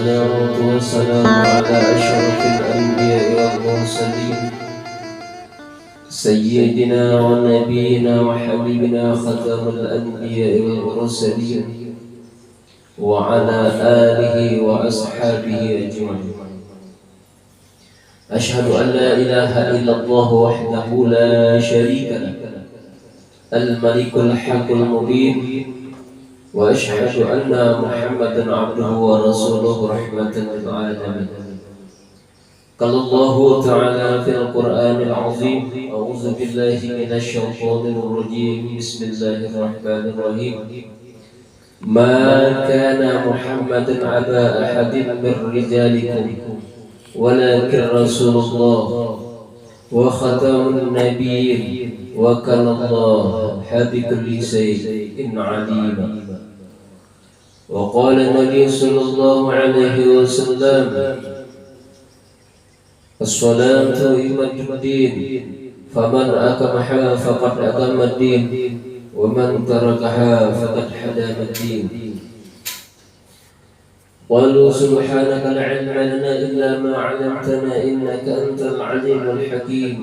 والصلاة والسلام على أشرف الأنبياء والمرسلين سيدنا ونبينا وحبيبنا ختم الأنبياء والمرسلين وعلى آله وأصحابه أجمعين. أشهد أن لا إله إلا الله وحده لا شريك له الملك الحق المبين، وأشهد أن محمدا عبده ورسوله رحمة للعالمين. قال الله تعالى في القرآن العظيم: أعوذ بالله من الشيطان الرجيم، بسم الله الرحمن الرحيم. ما كان محمد أبا أحد من رجالكم ولكن رسول الله وختم النبيين وكان الله بكل شيء عليما. وقال النبي صلى الله عليه وسلم: الصلاة إمام الدين، فمن أقامها فقد أقام الدين ومن تركها فقد حدم الدين. قالوا سبحانك لا علم لنا إلا ما علمتنا إنك أنت العليم الحكيم،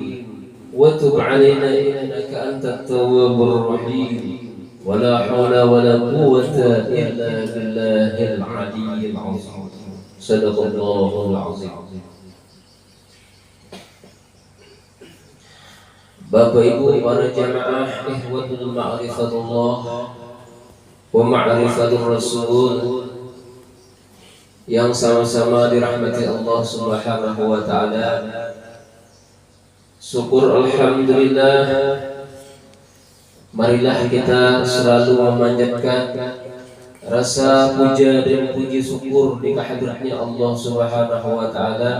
وتب علينا إنك أنت التواب الرحيم. ولا حول ولا قوة إلا بالله العلي العظيم. صدق الله العظيم. Bapak Ibu para jamaah ikhwatul ma'rifatullah wa ma'rifatul Rasul yang sama-sama dirahmati Allah Subhanahu wa taala. Syukur alhamdulillah, marilah kita selalu memanjatkan rasa puja dan puji syukur di kehadiratnya Allah Subhanahu wa taala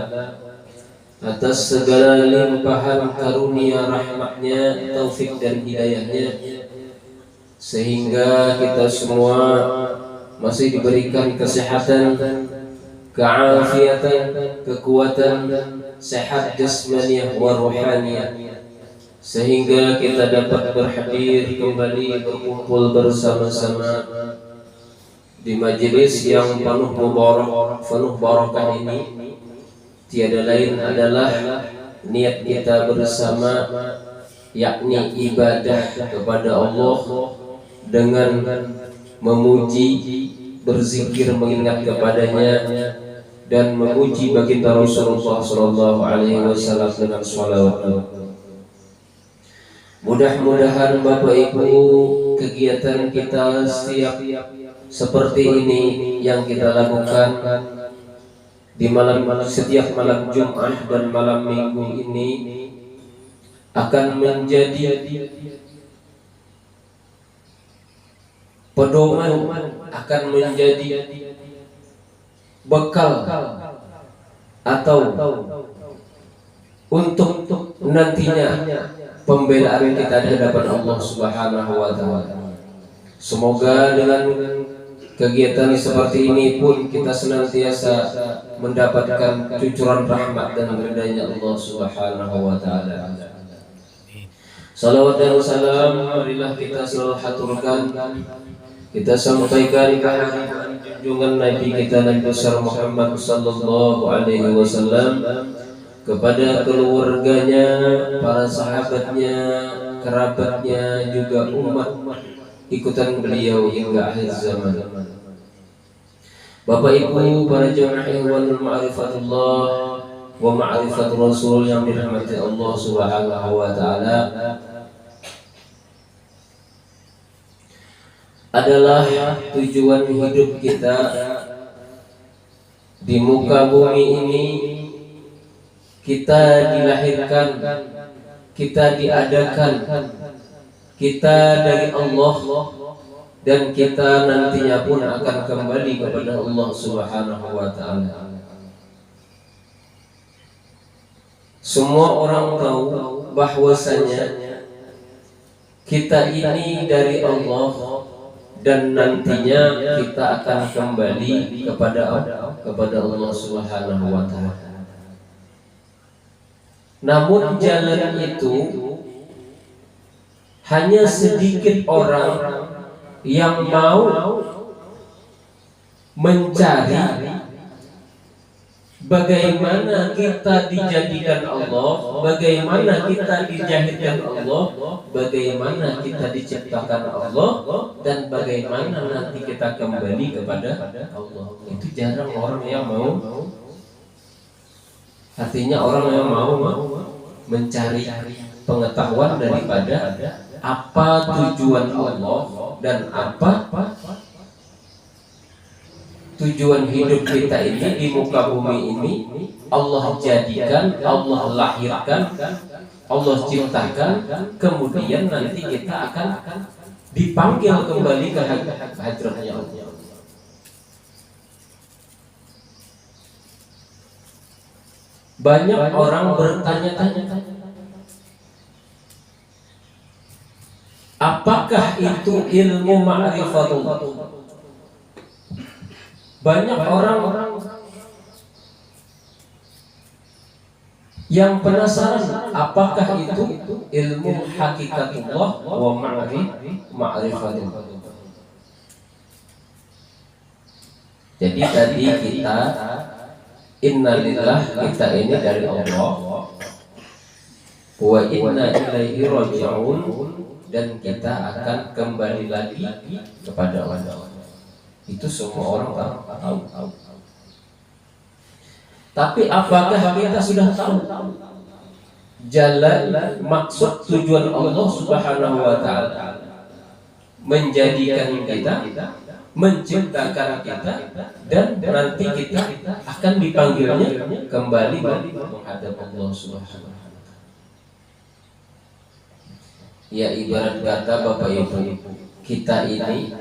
atas segala limpahan karunia rahmatnya, taufik dan hidayahnya, sehingga kita semua masih diberikan kesehatan, keafiatan, kekuatan, sehat jasmaniah wa ruhaniyah, sehingga kita dapat berhadir kembali berkumpul bersama-sama di majelis yang penuh mubarak, penuh barakah ini. Tiada lain adalah niat kita bersama, yakni ibadah kepada Allah dengan memuji, berzikir, mengingat kepadanya, dan memuji baginda Rasulullah sallallahu alaihi wasallam dengan shalawat. Mudah-mudahan Bapak Ibu, kegiatan kita setiap seperti ini yang kita lakukan di setiap malam Jumat dan malam Minggu ini akan menjadi pedoman, akan menjadi bekal atau untuk nantinya pembelaan kita di hadapan Allah Subhanahu wa taala. Semoga dengan kegiatan seperti ini pun kita senantiasa mendapatkan cucuran rahmat dan ridhanya Allah Subhanahu wa taala. Salawat dan salam marilah kita selalu haturkan, kita sampaikan kehadiran junjungan Nabi kita Nabi besar Muhammad sallallahu alaihi wasallam kepada keluarganya, para sahabatnya, kerabatnya, juga umat ikutan beliau hingga akhir zaman. Bapak Ibu para jamaah ikhwanul ma'rifatullah wa ma'rifatul Rasul yang dirahmati Allah Subhanahu wa taala, adalah tujuan hidup kita di muka bumi ini. Kita dilahirkan, kita diadakan, kita dari Allah, dan kita nantinya pun akan kembali kepada Allah Subhanahu wa taala. Semua orang tahu bahwasanya kita ini dari Allah dan nantinya kita akan kembali kepada Allah Subhanahu wa taala. Namun jalan itu hanya sedikit orang yang mau mencari bagaimana kita dijadikan Allah, bagaimana kita dijahitkan Allah, bagaimana kita diciptakan Allah, dan bagaimana nanti kita kembali kepada Allah. Itu jarang orang yang mau. Artinya orang yang mau mencari pengetahuan daripada apa tujuan Allah dan apa tujuan hidup kita ini di muka bumi ini. Allah jadikan, Allah lahirkan, Allah ciptakan, kemudian nanti kita akan dipanggil kembali ke hadratnya Allah. Banyak orang bertanya-tanya, apakah itu ilmu ma'rifatullah? Banyak orang yang penasaran, apakah itu ilmu hakikatullah wa ma'rifatullah. Jadi tadi kita innalillah, kita ini dari Allah, wa inna ilaihi raji'un, dan kita akan kembali lagi kepada Allah. Itu semua orang tahu. Tapi apakah kita sudah tahu jalan, maksud, tujuan Allah Subhanahu wa ta'ala menjadikan kita, menciptakan kita, dan nanti kita akan dipanggilnya kembali menghadap Allah Subhanahu wa ta'ala. Ya, ibarat kata Bapak Ibu, kita ini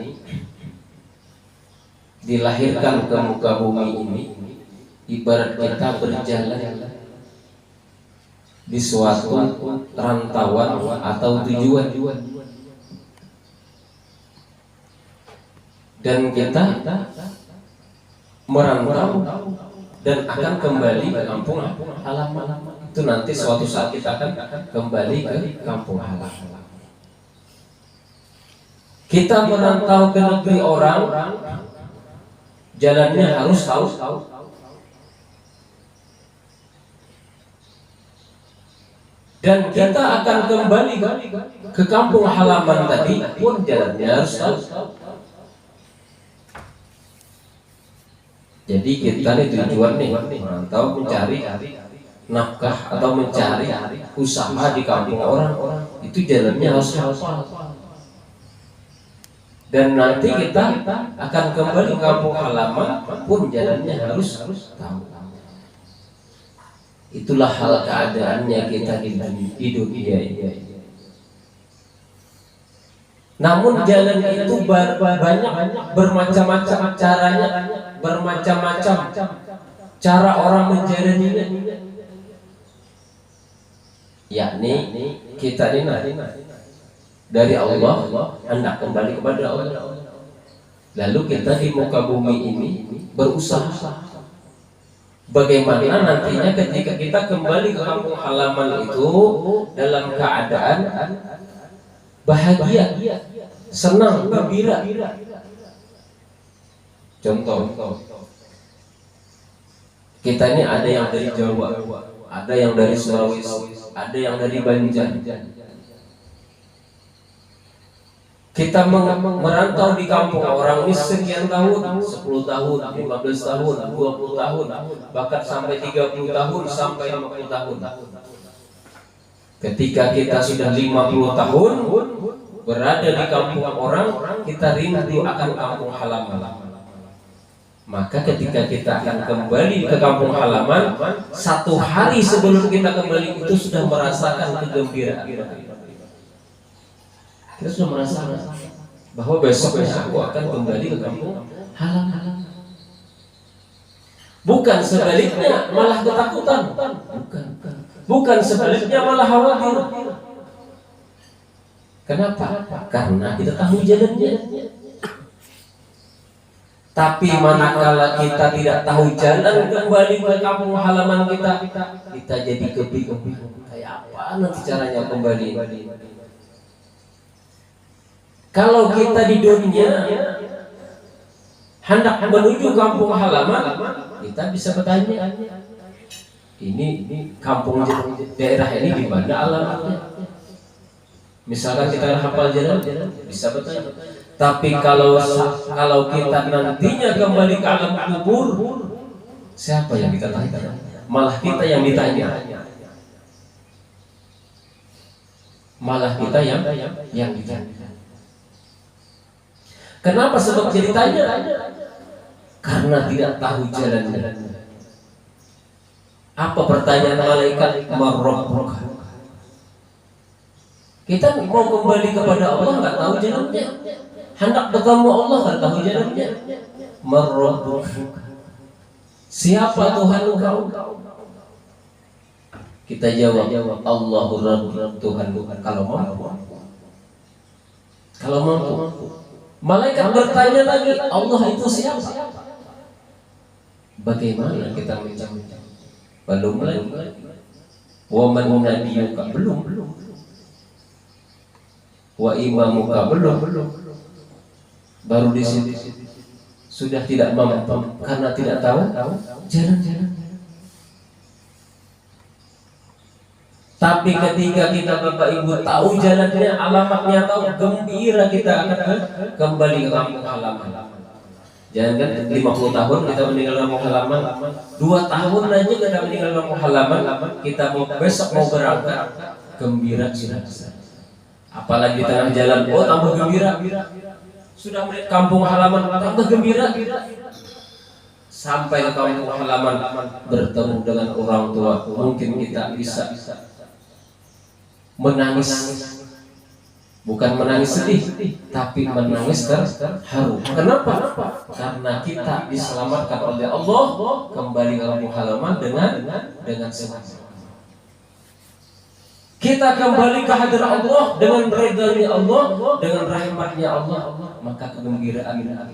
dilahirkan ke muka bumi ini ibarat kita berjalan di suatu rantauan atau tujuan, dan kita merantau dan akan kembali ke kampung halaman. Itu nanti suatu saat kita akan kembali ke kampung halaman. Kita merantau ke negeri orang, jalannya harus tahu. Dan kita akan kembali ke kampung halaman tadi pun jalannya harus tahu. Jadi kita nih tujuan nih merantau, mencari nafkah atau mencari usaha di kampung orang, itu jalannya harus tahu. Dan nanti kita akan kembali ke kampung halaman pun jalannya harus tahu. Itulah hal keadaannya kita di dunia ini. Namun jalan itu banyak, bermacam-macam caranya, bermacam-macam cara orang menjalaninya. Yakni kita ini dari Allah hendak kembali kepada Allah. Lalu kita di muka bumi ini berusaha bagaimana nantinya ketika kita kembali ke kampung halaman itu dalam keadaan bahagia, senang, gembira. Contoh, kita ini ada yang dari Jawa, ada yang dari Sulawesi, ada yang dari Banjar. Kita merantau di kampung orang ini sekian tahun, 10 tahun, 15 tahun, 20 tahun, bahkan sampai 30 tahun, sampai 50 tahun. Ketika kita sudah 50 tahun berada di kampung orang, kita rindu akan kampung halaman. Maka ketika kita akan kembali ke kampung halaman, satu hari sebelum kita kembali itu sudah merasakan kegembiraan. Kita sudah merasakan bahwa besoknya aku akan kembali ke kampung halaman. Bukan sebaliknya malah ketakutan. Bukan sebaliknya malah khawatir. Kenapa? Karena kita tahu jalannya. Tapi manakala kita tidak tahu jalan kembali ke kampung halaman kita jadi kebingungan. Kayak apa nanti caranya kembali? Kalau kita di dunia hendak menuju kampung halaman, kita bisa bertanya, ini kampung daerah ini di mana alamatnya? Misalkan kita hafal jalan, bisa bertanya. Tapi kalau kita nantinya kembali ke alam kubur, siapa yang kita tanya? Malah kita yang ditanya. Malah kita yang ditanya. Kenapa sebab jadi tanya? Karena tidak tahu jalannya. Apa pertanyaan malaikat? Marrabbuka. Kita mau kembali kepada Allah nggak tahu jalannya. Hendak bertemu Allah nggak tahu jalannya. Marrabbuka. Siapa Tuhan engkau? Kita jawab, Allahur Rabb, Tuhan kalau mampu. Kalau mampu. Malaikat bertanya lagi, Allah itu siapa? Bagaimana kita menjawab? Belum lagi. Wa man nabiyuka, belum. Wa imamuka, belum. Baru di sini sudah tidak mampu karena tidak tahu jalan-jalan. Tapi ketika kita Bapak Ibu tahu jalannya, alamatnya tahu, gembira kita akan kembali ke kampung halaman. Jangan kan 50 tahun kita meninggal kampung halaman, 2 tahun aja kita meninggal kampung halaman, kita besok mau berangkat, gembira sudah. Apalagi tengah jalan, oh tambah gembira. Sudah melihat kampung halaman, tambah gembira. Sampai ke kampung halaman, bertemu dengan orang tua, mungkin kita bisa menangis, bukan menangis sedih, tapi menangis terharu. Kenapa? Karena kita diselamatkan oleh Allah kembali ke kampung halaman dengan selamat. Kita kembali ke hadirat Allah dengan ridha Allah, dengan rahmatnya Allah, maka kegembiraan kita.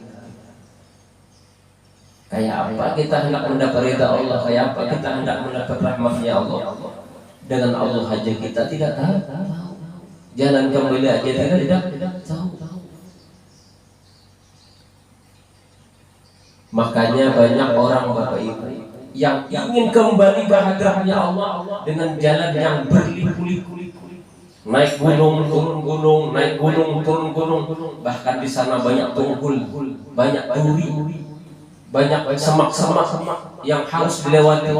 Kayak apa kita hendak mendapat ridha Allah? Kayak apa kita hendak mendapat rahmatnya Allah? Dengan Allah saja kita tidak tahu. Jalan kembali aja kita tidak tahu. Makanya banyak orang Bapak Ibu yang ingin kembali ke hadiratnya Allah dengan jalan yang berliku-liku. Naik gunung, turun gunung, naik gunung, turun gunung. Bahkan di sana banyak tunggul, banyak duri, banyak semak-semak yang harus dilewati.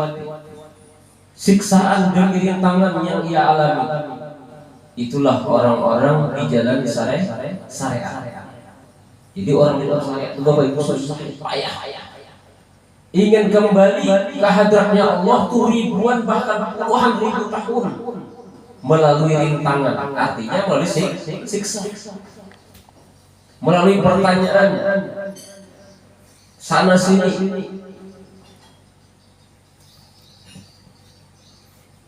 Siksaan dan rintangan yang ia alami. Itulah orang-orang di jalan syariat. Jadi orang di syariat itu Bapak Ibu susah, payah. Ingin kembali ke hadratnya Allah tuh ribuan bahkan puluhan ribu tahun melalui rintangan, artinya melalui siksa, melalui pertanyaan sana sini.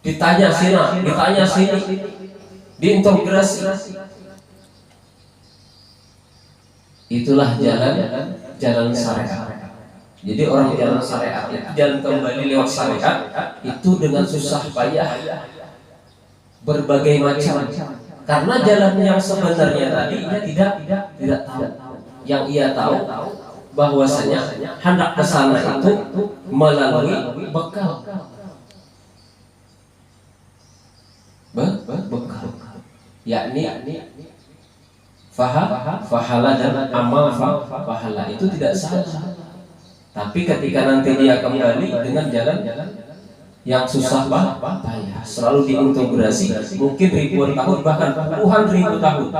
Ditanya sini, diintegrasi. Itulah jalan syariat. Jadi orang jalan syariat itu jalan kembali lewat syariat itu dengan susah payah berbagai macam. Karena jalan yang sebenarnya tadi ia tidak tahu. Yang ia tahu bahwasanya hendak ke sana itu melalui bekal. Bekal, yakni fahala dan amal fahala itu tidak salah. Tapi ketika nanti dia kembali dengan jalan yang susah payah, selalu diintegrasi, mungkin ribuan tahun bahkan puluhan ribu tahun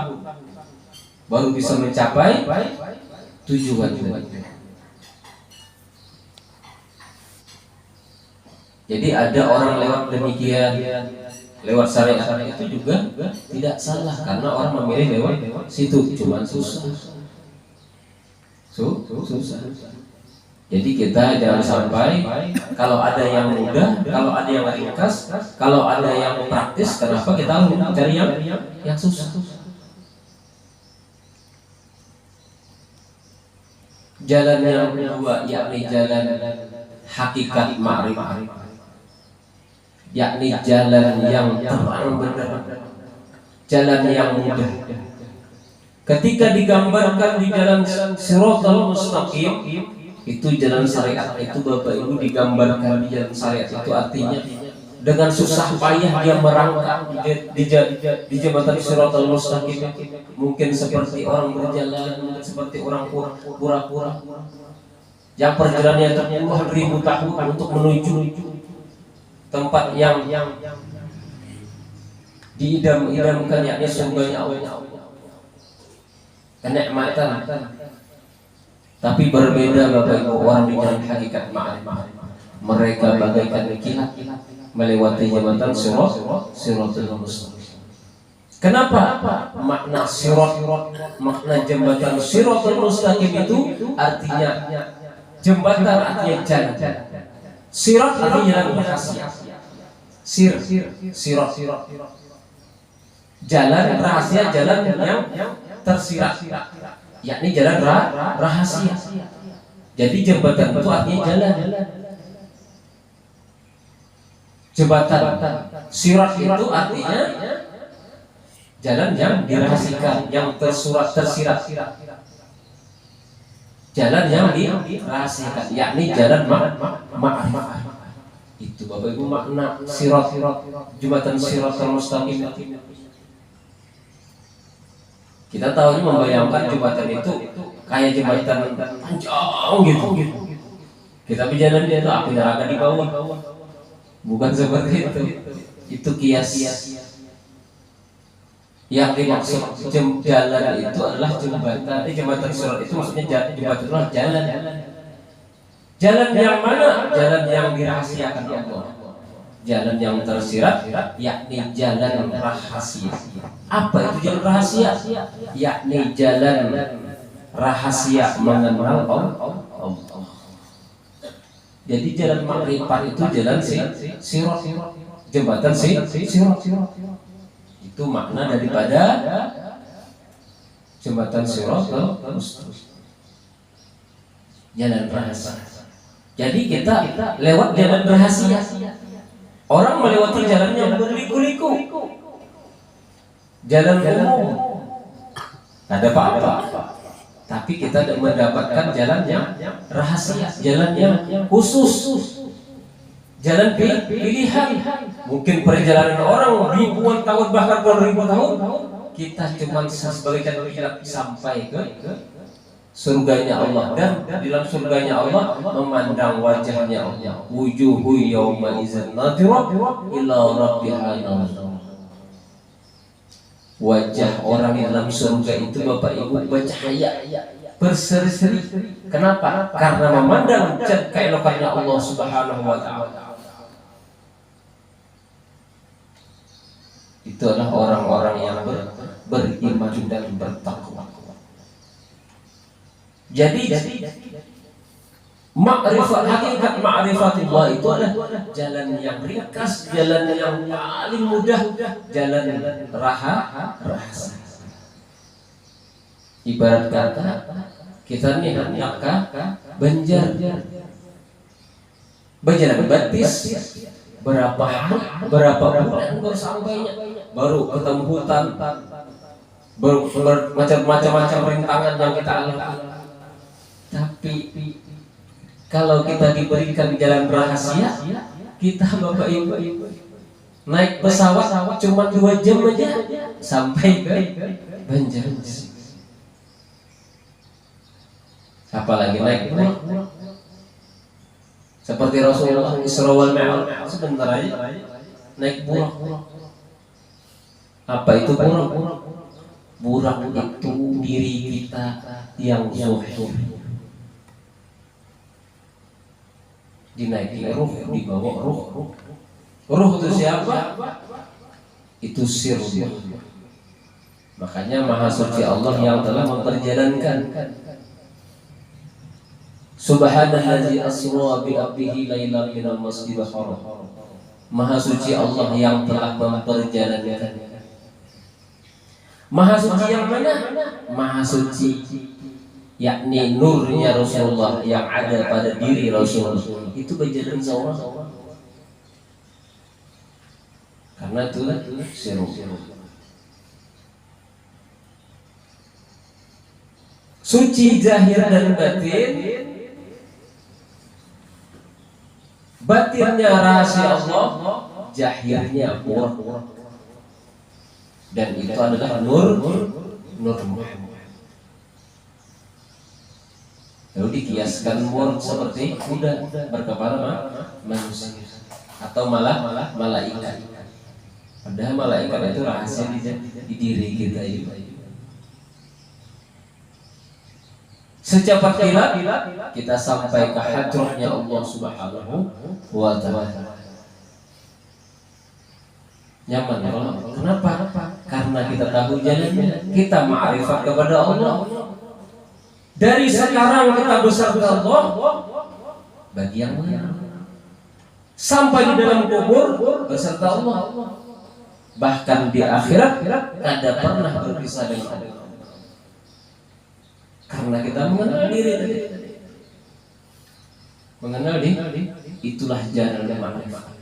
baru bisa mencapai tujuan. Jadi ada orang lewat demikian, lewat syariat itu juga tidak salah karena orang memilih lewat situ, cuman susah. Jadi kita jangan sampai kalau ada yang mudah, kalau ada yang ringkas, kalau ada yang praktis, kenapa kita harus mencari yang susah? Jalan yang kedua yakni jalan hakikat ma'rifah, yakni jalan yang terang benerang, jalan yang mudah. Ketika digambarkan di jalan Shiratal Mustaqim, itu jalan syariat itu Bapak Ibu digambarkan di jalan syariat itu artinya dengan susah payah dia merangkak di jembatan Shiratal Mustaqim, mungkin seperti orang berjalan, mungkin seperti orang pura-pura yang perjalanannya puluhan ribu tahun untuk menuju tempat yang diidam-idamkan, yakni surganya Allah, kenikmatan. Tapi berbeda Bapak Ibu orang dengan hakikat ma'rifah. Mereka bagaikan kilat melewati jembatan Shiratal Mustaqim. Kenapa? Makna sirat, makna jembatan Shiratal Mustaqim itu artinya jembatan, artinya jalan. Sirat artinya jalan rahasia. Sirat. Jalan rahasia, jalan yang tersirat, yakni jalan rahasia. Jadi jembatan itu artinya jalan. Jembatan sirat itu artinya jalan yang dirahasiakan, yang tersirat. Jalan yang dirahasiakan, yakni jalan ma'rifah. Itu Bapak Ibu makna sirat, jembatan Shiratal Mustaqim. Kita tahu membayangkan jembatan itu kayak jembatan panjang gitu. Kita berjalan dia itu api neraka di bawah. Bukan seperti itu. Itu kias. Yang dimaksud jalan itu adalah jembatan. Jembatan sirat itu maksudnya jembatan itu adalah jalan. Jalan yang mana? Jalan yang dirahasiakan Allah. Jalan yang tersirat, yakni jalan rahasia. Apa itu jalan rahasia? Yakni jalan rahasia mengenal Allah. Jadi jalan makrifat itu jalan sirat, jembatan sirat. Itu makna daripada jembatan sirat, jalan rahasia. Jadi kita lewat jalan rahasia. Orang melewati jalan yang berliku-liku, jalan umum, ada apa-apa. Tapi kita mendapatkan jalan yang rahasia, jalan yang khusus, jalan pilihan. Mungkin perjalanan orang ribuan tahun bahkan ribuan tahun, kita cuma sebagai kilat sampai ke surganya Allah, dan di dalam surganya Allah memandang wajahnya Allah. Wujuhu yawma idzin nadhirah ila rabbiha nadhirah. Wajah orang di dalam surga itu Bapak Ibu bercahaya, berseri-seri. Kenapa? Karena memandang keelokannya Allah Subhanahu wa taala. Itu adalah orang-orang yang beriman dan bertakwa. Jadi makrifat, hakikat ma'rifatullah itu adalah jalan yang ringkas, jalan yang paling mudah, jalan rahasia. Ibarat kata kita nih hendak Banjar, berjalan batis berapa hari, berapa bulan baru sampainya, baru ketemu hutan, macam-macam rintangan yang kita alami. Tapi kalau kita diberikan jalan rahasia, kita Bapak Ibu naik pesawat cuma 2 jam aja sampai ke Banjar. Apalagi naik seperti Rasulullah Isra wal Mi'raj, sebentar aja naik burak. Apa itu burak? Burak itu diri kita yang zuhur. Dinaiki ruh, dibawa ruh. Ruh itu siapa? Itu sir. Makanya Maha Suci Allah yang telah memperjalankan. Subhanallazi asra bi 'abdihi lailan minal masjidil haram. Maha Suci Allah yang telah memperjalankan. Maha Suci yang mana? Maha Suci yakni nurnya Rasulullah yang ada pada diri Rasulullah itu berjalan seorang. Karena itu sirup. suci zahir dan batin. Batinnya rahasia Allah, zahirnya nur. Dan itu adalah nur Muhammad. Lalu dikiaskan nur seperti kuda berkepala manusia atau malah malaikat. Padahal malaikat itu rahasia di diri kita itu. Secepat kilat kita sampai ke hadratnya Allah Subhanahu wa Ta'ala. Nyaman ya Allah. Kenapa? Karena kita tahu jalannya, kita ma'rifat kepada Allah. Dari sekarang kita bersama Allah bagi yang mana? Sampai di dalam kubur beserta Allah. Bahkan di akhirat kada pernah berpisah dengan Allah. Karena kita mengenal diri. Mengenal diri, itulah jalan ma'rifat.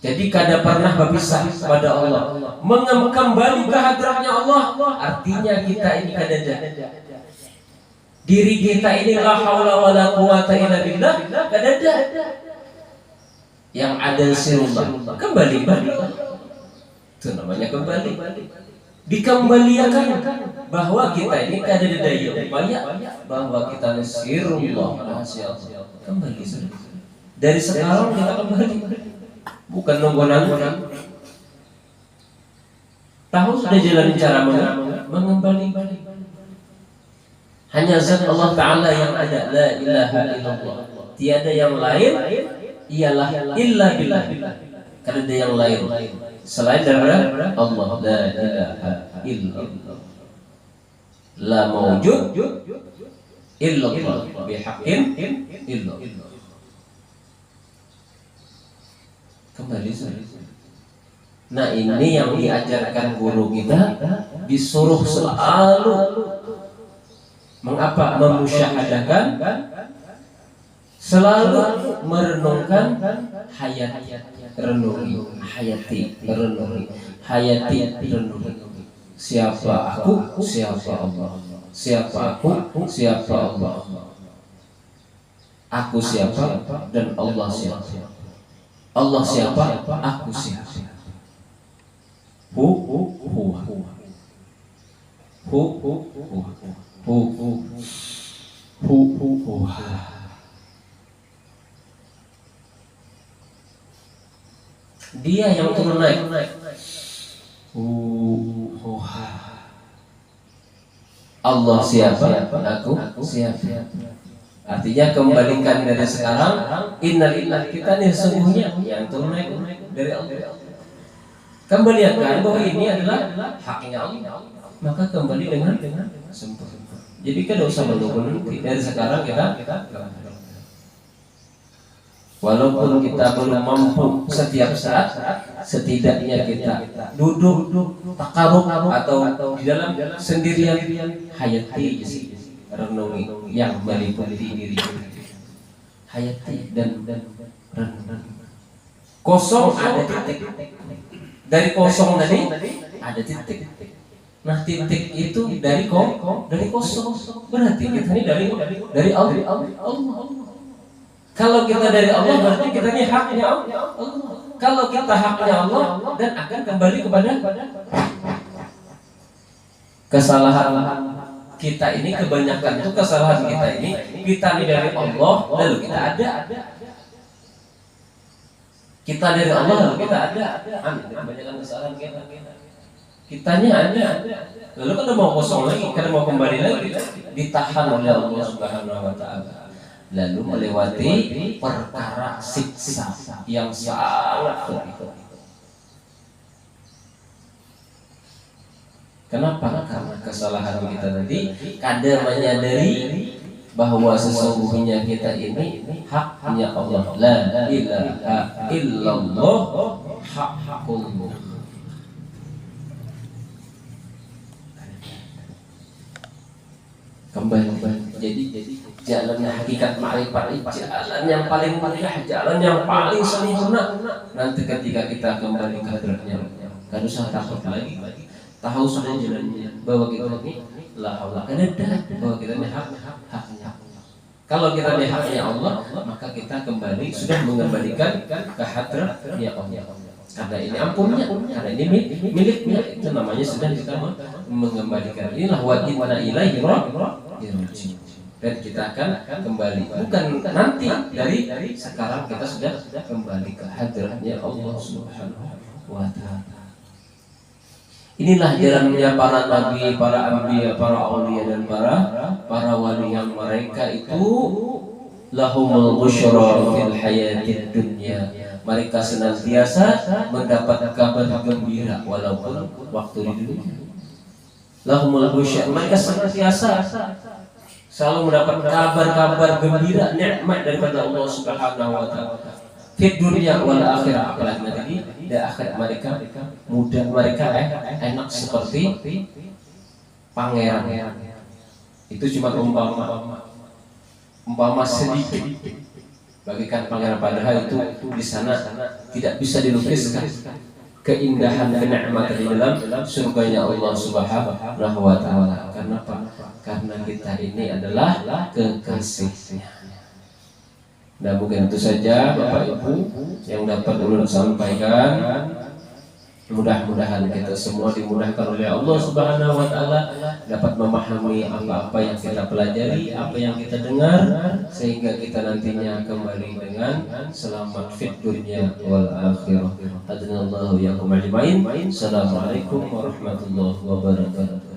Jadi kada pernah berpisah pada Allah. Kembali ke hadratnya Allah, artinya kita ini kada ada. Diri kita ini la haula wala quwata illa billah, kada ada. Yang ada sirullah. Kembali. Itu namanya kembali. Dikembalikan bahwa kita ini kada ada daya upaya bahwa kita sirullah rahasia Allah. Kembali sudah. Dari sekarang kita kembali. Bukan nunggu-nunggu. Tahu sudah jalan cara mengembali. Hanya zat Allah Ta'ala yang ada, la ilaha illallah. Tiada yang lain ialah illa billah. Karena ada yang lain selain daripada Allah, la ilaha illallah. La mawjud illallah bihaqqin illallah. Kembali saja. Nah, ini yang diajarkan guru kita, disuruh selalu mengapa memusyahadakan, selalu merenungkan hayati renungi. Siapa aku, siapa Allah. Siapa aku, siapa Allah. Aku siapa dan Allah siapa. Allah siapa, aku siapa. Dia yang turun naik. Allah siapa, aku siapa. Artinya kembalikan dari sekarang, innalillah, kita nih sesungguhnya yang turun naik dari Allah. Kembalikan bahwa ini adalah haknya Allah. Maka kembali dengan sempurna. Jadi kita usah menunggu dari sekarang kita walaupun kita belum mampu setiap saat, setidaknya kita duduk takaruk atau di dalam sendirian hayati renungi yang meliputi diri hayati dan renungi. Kosong ada titik. Dari kosong tadi ada titik. Nah, titik itu dari kosong. Berarti kita ini dari Allah. Kalau kita dari Allah berarti kita ini haknya Allah. Kalau kita haknya Allah dan akan kembali kepada kesalahan kita ini, kebanyakan itu kesalahan kita ini dari Allah lalu kita ada. Kita dari Allah lalu kita ada. Kebanyakan kesalahan kitanya ada. Lalu kada mau kosong lagi, kada mau kembali lagi, ditahan oleh Allah Subhanahu wa Ta'ala. Lalu melewati perkara siksa yang sangat berat. Kenapa? Karena kesalahan kita tadi kada menyadari bahwa sesungguhnya kita ini haknya Allah. La ilaha illallah haqqullah. Kembali. Jadi jalan hakikat ma'rifat, jalan yang paling mudah, jalan yang paling sempurna. Nanti ketika kita kembali ke hadratnya, kan usah takut lagi. tahu sudah jalannya, bahwa kita ini la haula bahwa kita ini haknya. Kalau kita ini haknya Allah, maka kita kembali sudah mengembalikan ke hadratnya Allah. Karena ini ampunnya, karena ini miliknya, itu namanya sudah kita mengembalikan. Inilah wa inna ilaihi raji'un. Dan kita akan kembali, bukan nanti, dari sekarang kita sudah kembali ke hadratnya Allah Subhanahu wa Ta'ala. Inilah jalannya para nabi, para anbiya, para aulia dan para wali yang mereka itu lahumul busyra fil hayatid dunya. Mereka senantiasa mendapat kabar gembira walaupun waktu di dunia. Lahumul busyra, mereka senantiasa selalu mendapat kabar-kabar gembira, nikmat daripada Allah Subhanahu wa Ta'ala. Di dunia wal akhirah, apalagi nanti di akhirat mereka mudah, mereka enak seperti pangeran. Itu cuma umpama sedikit bagikan pangeran, padahal itu di sana tidak bisa dilukiskan keindahan kenikmatan di dalam surganya Allah Subhanahu wa Ta'ala. Karena apa? Karena kita ini adalah kekasihnya. Nah, mungkin itu saja Bapak Ibu yang dapat ulun sampaikan. Mudah-mudahan kita semua dimudahkan oleh Allah Subhanahu wa Ta'ala, dapat memahami apa-apa yang kita pelajari, apa yang kita dengar, sehingga kita nantinya kembali dengan selamat fid dunya wal akhirah. Hadinallahu yakum ajmain. Assalamualaikum warahmatullahi wabarakatuh.